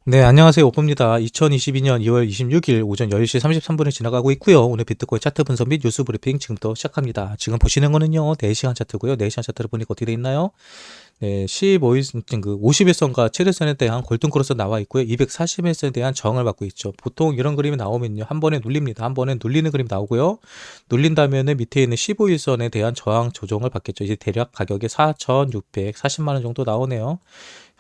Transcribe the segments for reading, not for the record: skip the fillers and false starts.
네, 안녕하세요. 오프입니다. 2022년 2월 26일 오전 10시 33분을 지나가고 있고요. 오늘 비트코인 차트 분석 및 뉴스 브리핑 지금부터 시작합니다. 지금 보시는 거는요, 4시간 차트고요. 4시간 차트를 보니까 어떻게 돼 있나요? 네, 15일, 그 51선과 7일선에 대한 골든크로스 나와 있고요. 241선에 대한 저항을 받고 있죠. 보통 이런 그림이 나오면요, 한 번에 눌립니다. 한 번에 눌리는 그림 나오고요. 눌린다면은 밑에 있는 15일선에 대한 저항 조정을 받겠죠. 이제 대략 가격이 4,640만 원 정도 나오네요.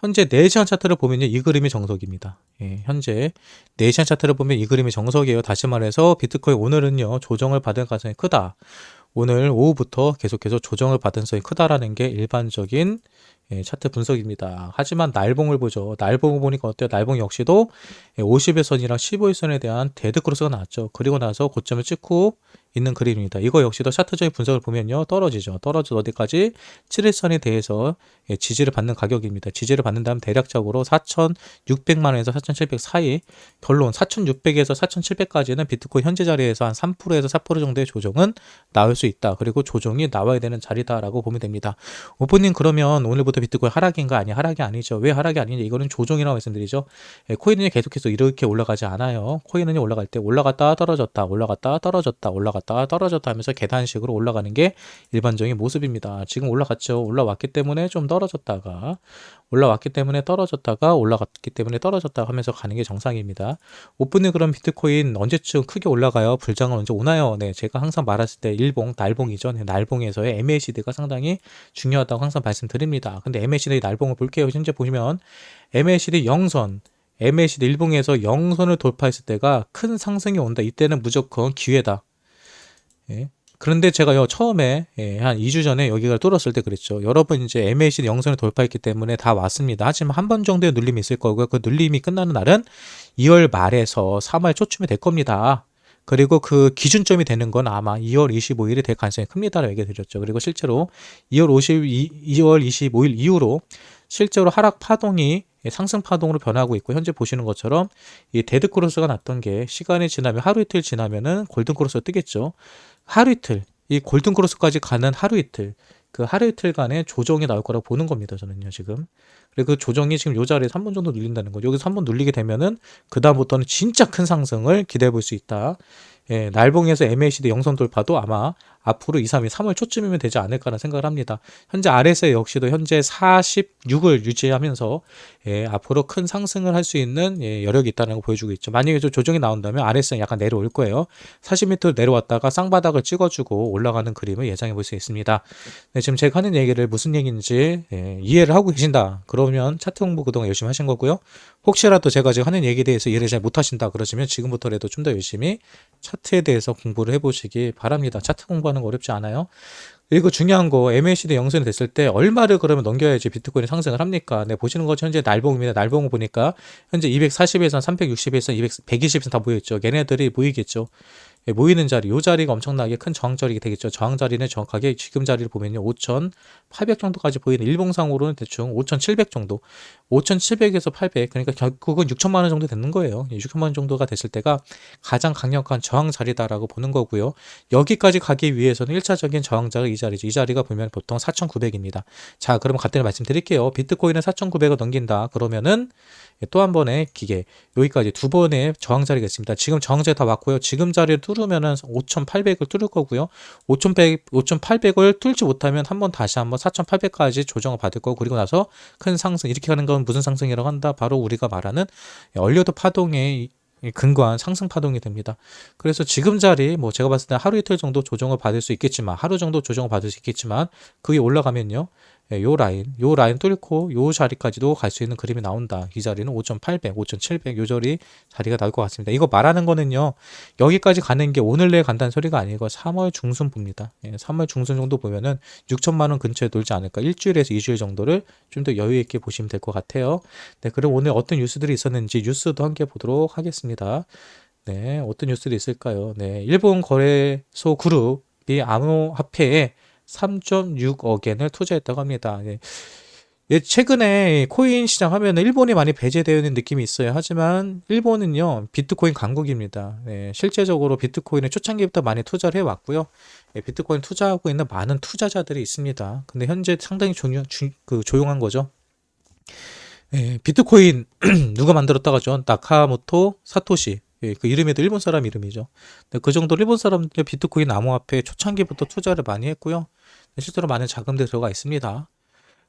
현재 4시간 차트를 보면요, 이 그림이 정석입니다. 예, 현재 4시간 차트를 보면 이 그림이 정석이에요. 다시 말해서 비트코인 오늘은요, 조정을 받을 가능성이 크다. 오늘 오후부터 계속해서 조정을 받은 성이 크다라는 게 일반적인 차트 분석입니다. 하지만 날봉을 보죠. 날봉을 보니까 어때요? 날봉 역시도 50일선이랑 15일선에 대한 데드크로스가 나왔죠. 그리고 나서 고점을 찍고 있는 그림입니다. 이거 역시도 차트적인 분석을 보면요, 떨어지죠. 떨어져 어디까지? 7일선에 대해서 지지를 받는 가격입니다. 지지를 받는다면 대략적으로 4,600만 원에서 4,700 사이, 결론 4,600에서 4,700까지는 비트코인 현재 자리에서 한 3%에서 4% 정도의 조정은 나올 수 있다. 그리고 조정이 나와야 되는 자리다라고 보면 됩니다. 오프님, 그러면 오늘부터 비트코인 하락인가? 아니, 하락이 아니죠. 왜 하락이 아니냐? 이거는 조정이라고 말씀드리죠. 코인은 계속해서 이렇게 올라가지 않아요. 코인은 올라갈 때 올라갔다 떨어졌다, 올라갔다 떨어졌다, 올라갔다 떨어졌다 하면서 계단식으로 올라가는 게 일반적인 모습입니다. 지금 올라갔죠. 올라왔기 때문에 좀 떨어졌다가 올라왔기 때문에 떨어졌다가 올라갔기 때문에 떨어졌다가 하면서 가는 게 정상입니다. 오픈은 그럼 비트코인 언제쯤 크게 올라가요? 불장은 언제 오나요? 네, 제가 항상 말했을 때 일봉, 날봉이죠. 네, 날봉에서의 MACD가 상당히 중요하다고 항상 말씀드립니다. 근데 MACD 날봉을 볼게요. 현재 보시면 MACD 영선, MACD 일봉에서 영선을 돌파했을 때가 큰 상승이 온다. 이때는 무조건 기회다. 예. 그런데 제가요, 처음에 한 2주 전에 여기가 뚫었을 때 그랬죠. 여러분, 이제 MACD 영선을 돌파했기 때문에 다 왔습니다. 하지만 한 번 정도의 눌림이 있을 거고요. 그 눌림이 끝나는 날은 2월 말에서 3월 초쯤이 될 겁니다. 그리고 그 기준점이 되는 건 아마 2월 25일이 될 가능성이 큽니다라고 얘기해 드렸죠. 그리고 실제로 2월 25일 이후로 실제로 하락 파동이 상승 파동으로 변하고 있고, 현재 보시는 것처럼 이 데드 크로스가 났던 게 시간이 지나면 하루 이틀 지나면은 골든 크로스가 뜨겠죠. 하루 이틀, 이 골든 크로스까지 가는 하루 이틀, 그 하루 이틀간의 조정이 나올 거라고 보는 겁니다, 저는요, 지금. 그리고 그 조정이 지금 요 자리에서 한 번 정도 눌린다는 거죠. 여기서 한 번 눌리게 되면은 그다음부터는 진짜 큰 상승을 기대해 볼 수 있다. 예, 날봉에서 MACD 영선 돌파도 아마 앞으로 2, 3일, 3월 초쯤이면 되지 않을까라는 생각을 합니다. 현재 RSI 역시도 현재 46을 유지하면서 앞으로 큰 상승을 할 수 있는 여력이 있다는 걸 보여주고 있죠. 만약에 조정이 나온다면 RSI 약간 내려올 거예요. 40m 내려왔다가 쌍바닥을 찍어주고 올라가는 그림을 예상해 볼 수 있습니다. 네, 지금 제가 하는 얘기를 무슨 얘기인지 이해를 하고 계신다. 그러면 차트 공부 그동안 열심히 하신 거고요. 혹시라도 제가 지금 하는 얘기에 대해서 이해를 잘 못하신다 그러시면 지금부터라도 좀 더 열심히 차트에 대해서 공부를 해보시기 바랍니다. 차트 공부하는 거 어렵지 않아요. 그리고 중요한 거, MACD 영선이 됐을 때 얼마를 그러면 넘겨야지 비트코인이 상승을 합니까? 네, 보시는 것처럼 현재 날봉입니다. 날봉을 보니까 현재 240에서 360에서 120에서 다 모여있죠. 얘네들이 모이겠죠. 모이는 자리, 이 자리가 엄청나게 큰 저항자리가 되겠죠. 저항자리는 정확하게 지금 자리를 보면요, 5,800 정도까지 보이는 일봉상으로는 대충 5,700 정도, 5,700에서 800, 그러니까 결국은 6천만 원 정도 되는 거예요. 6천만 원 정도가 됐을 때가 가장 강력한 저항자리다라고 보는 거고요. 여기까지 가기 위해서는 1차적인 저항자가 이 자리죠. 이 자리가 보면 보통 4,900입니다. 자, 그럼 간단히 말씀드릴게요. 비트코인은 4,900을 넘긴다. 그러면은 또 한 번의 기계, 여기까지 두 번의 저항자리가 있습니다. 지금 저항자리 다 왔고요. 지금 자리를 뚫으면은 5,800을 뚫을 거고요. 5,800을 뚫지 못하면 한번 다시 한번 4,800까지 조정을 받을 거고, 그리고 나서 큰 상승, 이렇게 가는 건 무슨 상승이라고 한다? 바로 우리가 말하는 얼려도 파동의 근거한 상승 파동이 됩니다. 그래서 지금 자리, 뭐 제가 봤을 때 하루 이틀 정도 조정을 받을 수 있겠지만, 하루 정도 조정을 받을 수 있겠지만, 그게 올라가면요, 요 라인 뚫고 요 자리까지도 갈 수 있는 그림이 나온다. 이 자리는 5,800, 5,700 요 자리가 나올 것 같습니다. 이거 말하는 거는요, 여기까지 가는 게 오늘 내일 간다는 소리가 아니고 3월 중순 봅니다. 3월 중순 정도 보면은 6천만 원 근처에 돌지 않을까. 일주일에서 2주일 정도를 좀 더 여유 있게 보시면 될 것 같아요. 네, 그럼 오늘 어떤 뉴스들이 있었는지 뉴스도 함께 보도록 하겠습니다. 네, 어떤 뉴스들이 있을까요? 네, 일본 거래소 그룹이 암호화폐에 3.6억 엔을 투자했다고 합니다. 예. 최근에 코인 시장 하면은 일본이 많이 배제되어 있는 느낌이 있어요. 하지만 일본은요, 비트코인 강국입니다. 네, 실제적으로 비트코인을 초창기부터 많이 투자를 해왔고요. 비트코인 투자하고 있는 많은 투자자들이 있습니다. 근데 현재 상당히 조용한 거죠. 비트코인 누가 만들었다고 하죠? 나카모토 사토시. 그 이름에도 일본 사람 이름이죠. 그 정도로 일본 사람들이 비트코인 암호화폐 초창기부터 투자를 많이 했고요. 실제로 많은 자금들이 들어가 있습니다.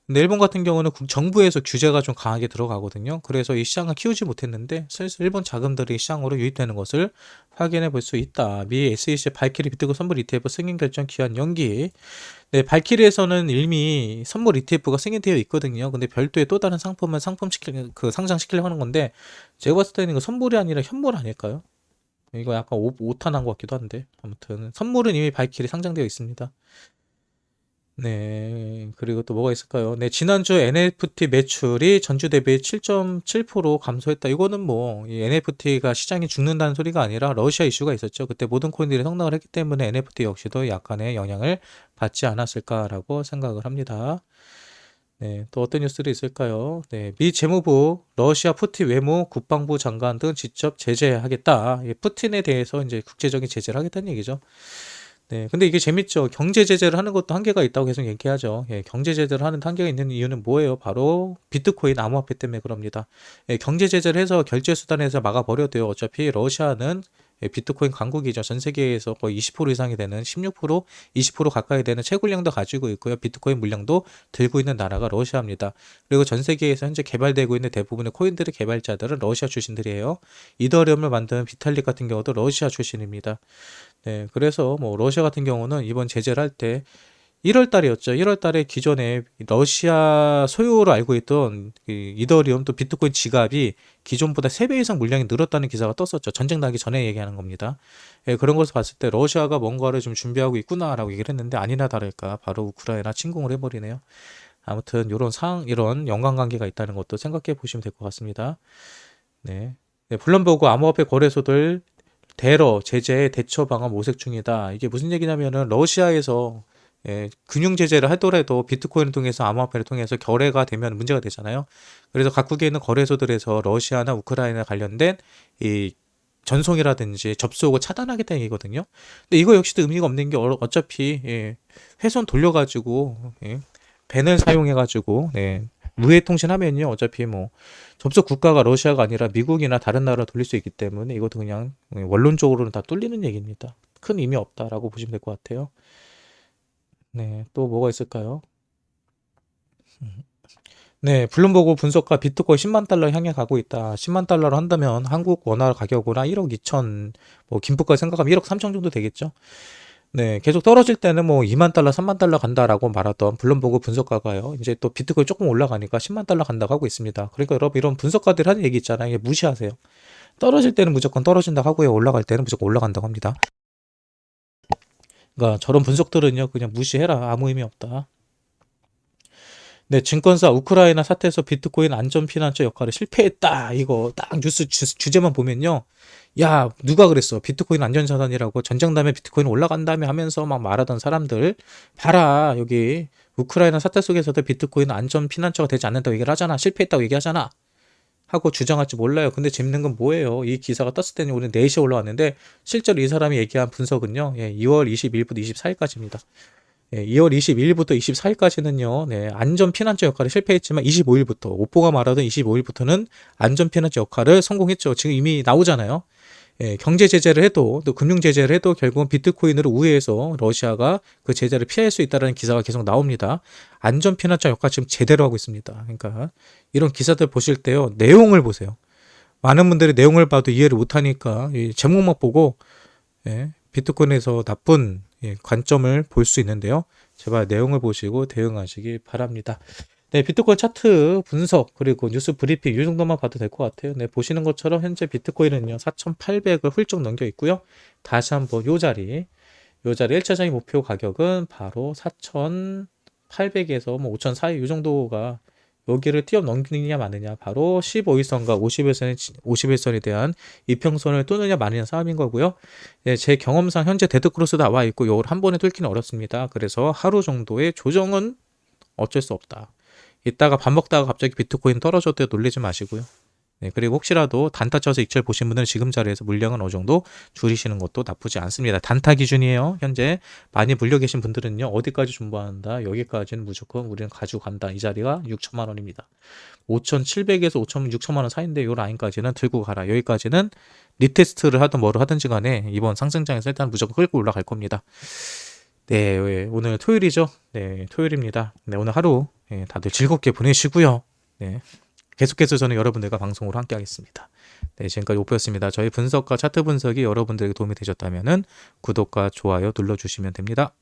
근데 일본 같은 경우는 정부에서 규제가 좀 강하게 들어가거든요. 그래서 이 시장을 키우지 못했는데 슬슬 일본 자금들이 시장으로 유입되는 것을 확인해 볼 수 있다. 미 SEC 발키리 비트코인 선물 ETF 승인 결정 기한 연기. 네, 발키리에서는 이미 선물 ETF가 승인되어 있거든요. 근데 별도의 또 다른 상품을 상장시키려고 하는 건데, 제가 봤을 때는 이거 선물이 아니라 현물 아닐까요? 이거 약간 오탄한 것 같기도 한데, 아무튼 선물은 이미 발키리 상장되어 있습니다. 네, 그리고 또 뭐가 있을까요? 네, 지난주 NFT 매출이 전주 대비 7.7% 감소했다. 이거는 뭐, 이 NFT가 시장이 죽는다는 소리가 아니라 러시아 이슈가 있었죠. 그때 모든 코인들이 성장을 했기 때문에 NFT 역시도 약간의 영향을 받지 않았을까라고 생각을 합니다. 네, 또 어떤 뉴스들이 있을까요? 네, 미 재무부, 러시아 푸틴 외무, 국방부 장관 등 직접 제재하겠다. 푸틴에 대해서 이제 국제적인 제재를 하겠다는 얘기죠. 네, 근데 이게 재밌죠. 경제 제재를 하는 것도 한계가 있다고 계속 얘기하죠. 경제 제재를 하는 한계가 있는 이유는 뭐예요? 바로 비트코인 암호화폐 때문에 그럽니다. 경제 제재를 해서 결제 수단에서 막아버려도요. 어차피 러시아는 비트코인 강국이죠. 전 세계에서 거의 20% 이상이 되는 16%, 20% 가까이 되는 채굴량도 가지고 있고요. 비트코인 물량도 들고 있는 나라가 러시아입니다. 그리고 전 세계에서 현재 개발되고 있는 대부분의 코인들의 개발자들은 러시아 출신들이에요. 이더리움을 만든 비탈릭 같은 경우도 러시아 출신입니다. 네, 그래서 뭐 러시아 같은 경우는 이번 제재를 할 때 1월 달이었죠. 1월 달에 기존에 러시아 소유로 알고 있던 이더리움 또 비트코인 지갑이 기존보다 3배 이상 물량이 늘었다는 기사가 떴었죠. 전쟁 나기 전에 얘기하는 겁니다. 그런 것을 봤을 때 러시아가 뭔가를 좀 준비하고 있구나라고 얘기를 했는데 아니나 다를까 바로 우크라이나 침공을 해버리네요. 아무튼 이런 연관관계가 있다는 것도 생각해 보시면 될 것 같습니다. 네. 네, 블룸버그 암호화폐 거래소들 대러 제재 대처 방안 모색 중이다. 이게 무슨 얘기냐면은 러시아에서 금융 제재를 하더라도 비트코인을 통해서 암호화폐를 통해서 결례가 되면 문제가 되잖아요. 그래서 각국에 있는 거래소들에서 러시아나 우크라이나 관련된 이 전송이라든지 접속을 차단하겠다는 얘기거든요. 근데 이거 역시도 의미가 없는 게 어차피 회선 돌려가지고 밴을 사용해가지고 무해 통신하면요 어차피 뭐 접속 국가가 러시아가 아니라 미국이나 다른 나라로 돌릴 수 있기 때문에 이것도 그냥 원론적으로는 다 뚫리는 얘기입니다. 큰 의미 없다라고 보시면 될 것 같아요. 네, 또 뭐가 있을까요? 네, 블룸버그 분석가 비트코인 10만 달러 향해 가고 있다. 10만 달러로 한다면 한국 원화 가격으로 1억 2천, 뭐 김프까지 생각하면 1억 3천 정도 되겠죠? 네, 계속 떨어질 때는 뭐 2만 달러, 3만 달러 간다라고 말하던 블룸버그 분석가가요. 이제 또 비트코인 조금 올라가니까 10만 달러 간다고 하고 있습니다. 그러니까 여러분 이런 분석가들이 하는 얘기 있잖아요. 이게 무시하세요. 떨어질 때는 무조건 떨어진다고 하고요. 올라갈 때는 무조건 올라간다고 합니다. 그러니까 저런 분석들은요. 그냥 무시해라. 아무 의미 없다. 네, 증권사 우크라이나 사태에서 비트코인 안전 피난처 역할을 실패했다. 이거 딱 뉴스 주제만 보면요. 야, 누가 그랬어? 비트코인 안전자산이라고 전쟁 다음에 비트코인 올라간다며 하면서 막 말하던 사람들 봐라. 여기 우크라이나 사태 속에서도 비트코인 안전 피난처가 되지 않는다고 얘기를 하잖아. 실패했다고 얘기하잖아. 하고 주장할지 몰라요. 근데 재밌는 건 뭐예요? 이 기사가 떴을 때는 오늘 4시에 올라왔는데 실제로 이 사람이 얘기한 분석은요. 2월 21일부터 24일까지입니다. 2월 22일부터 24일까지는요, 안전 피난처 역할을 실패했지만 25일부터, 오뽀가 말하던 25일부터는 안전 피난처 역할을 성공했죠. 지금 이미 나오잖아요. 경제 제재를 해도, 또 금융 제재를 해도 결국은 비트코인으로 우회해서 러시아가 그 제재를 피할 수 있다는 기사가 계속 나옵니다. 안전 피난처 역할 지금 제대로 하고 있습니다. 그러니까 이런 기사들 보실 때요, 내용을 보세요. 많은 분들이 내용을 봐도 이해를 못하니까 제목만 보고 비트코인에서 나쁜 관점을 볼 수 있는데요. 제발 내용을 보시고 대응하시기 바랍니다. 네, 비트코인 차트 분석 그리고 뉴스 브리핑 이 정도만 봐도 될 것 같아요. 네, 보시는 것처럼 현재 비트코인은요 4,800을 훌쩍 넘겨 있고요. 다시 한번 요 자리 1차적인 목표 가격은 바로 4,800에서 뭐 5,000 사이 이 정도가 여기를 뛰어넘기느냐 마느냐 바로 15일선과 50일선에 대한 이평선을 뚫느냐 마느냐 싸움인 거고요. 제 경험상 현재 데드크로스 나와 있고 이걸 한 번에 뚫기는 어렵습니다. 그래서 하루 정도의 조정은 어쩔 수 없다. 이따가 밥 먹다가 갑자기 비트코인 떨어졌을 때 놀리지 마시고요. 네, 그리고 혹시라도 단타 쳐서 익절 보신 분들은 지금 자리에서 물량은 어느 정도 줄이시는 것도 나쁘지 않습니다. 단타 기준이에요. 현재 많이 물려 계신 분들은요. 어디까지 존버한다. 여기까지는 무조건 우리는 가지고 간다. 이 자리가 6천만 원입니다. 5,700에서 5천, 6천만 원 사이인데 이 라인까지는 들고 가라. 여기까지는 리테스트를 하든 뭐를 하든지 간에 이번 상승장에서 일단 무조건 끌고 올라갈 겁니다. 네, 오늘 토요일이죠. 네, 토요일입니다. 네, 오늘 하루 다들 즐겁게 보내시고요. 네. 계속해서 저는 여러분들과 방송으로 함께 하겠습니다. 네, 지금까지 오프였습니다. 저희 분석과 차트 분석이 여러분들에게 도움이 되셨다면 구독과 좋아요 눌러주시면 됩니다.